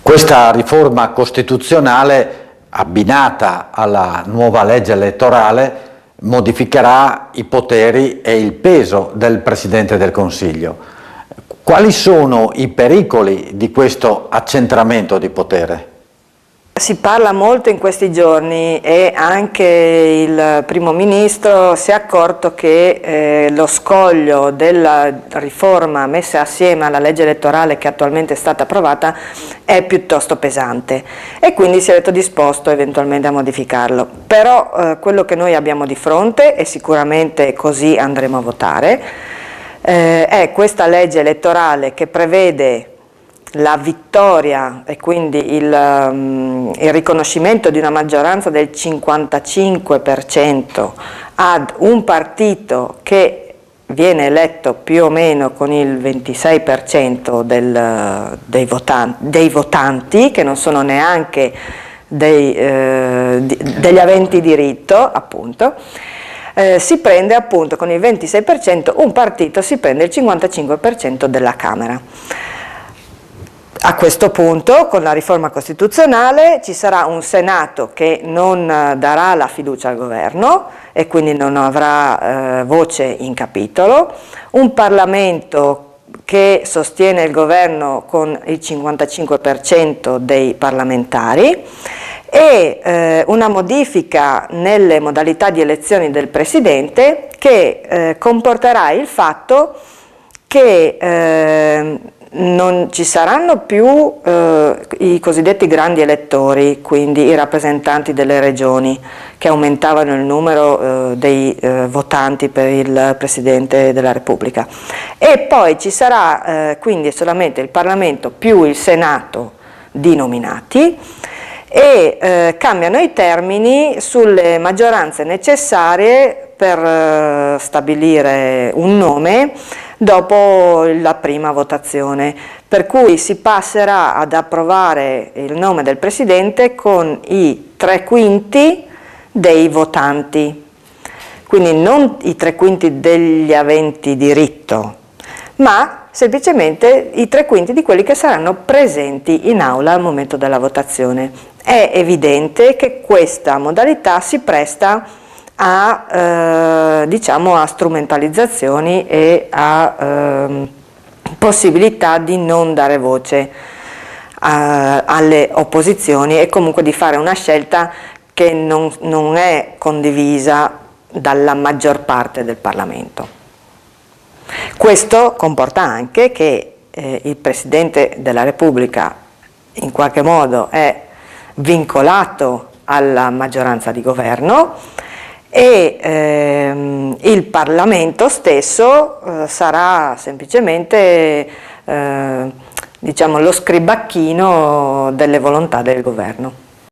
Questa riforma costituzionale, abbinata alla nuova legge elettorale, modificherà i poteri e il peso del Presidente del Consiglio. Quali sono i pericoli di questo accentramento di potere? Si parla molto in questi giorni e anche il Primo Ministro si è accorto che lo scoglio della riforma messa assieme alla legge elettorale che attualmente è stata approvata è piuttosto pesante e quindi si è detto disposto eventualmente a modificarlo. Però quello che noi abbiamo di fronte, e sicuramente così andremo a votare, è questa legge elettorale che prevede la vittoria e quindi il riconoscimento di una maggioranza del 55% ad un partito che viene eletto più o meno con il 26% dei votanti, che non sono neanche degli aventi diritto, appunto. Si prende appunto con il 26%, un partito si prende il 55% della Camera. A questo punto, con la riforma costituzionale, ci sarà un Senato che non darà la fiducia al governo e quindi non avrà voce in capitolo, un Parlamento che sostiene il governo con il 55% dei parlamentari e una modifica nelle modalità di elezione del Presidente che comporterà il fatto che non ci saranno più i cosiddetti grandi elettori, quindi i rappresentanti delle regioni che aumentavano il numero dei votanti per il Presidente della Repubblica, e poi ci sarà quindi solamente il Parlamento più il Senato di nominati e cambiano i termini sulle maggioranze necessarie per stabilire un nome dopo la prima votazione, per cui si passerà ad approvare il nome del Presidente con i 3/5 dei votanti, quindi non i 3/5 degli aventi diritto, ma semplicemente i 3/5 di quelli che saranno presenti in aula al momento della votazione. È evidente che questa modalità si presta diciamo a strumentalizzazioni e a possibilità di non dare voce alle opposizioni e comunque di fare una scelta che non è condivisa dalla maggior parte del Parlamento. Questo comporta anche che il Presidente della Repubblica in qualche modo è vincolato alla maggioranza di governo e il Parlamento stesso sarà semplicemente diciamo, lo scribacchino delle volontà del governo.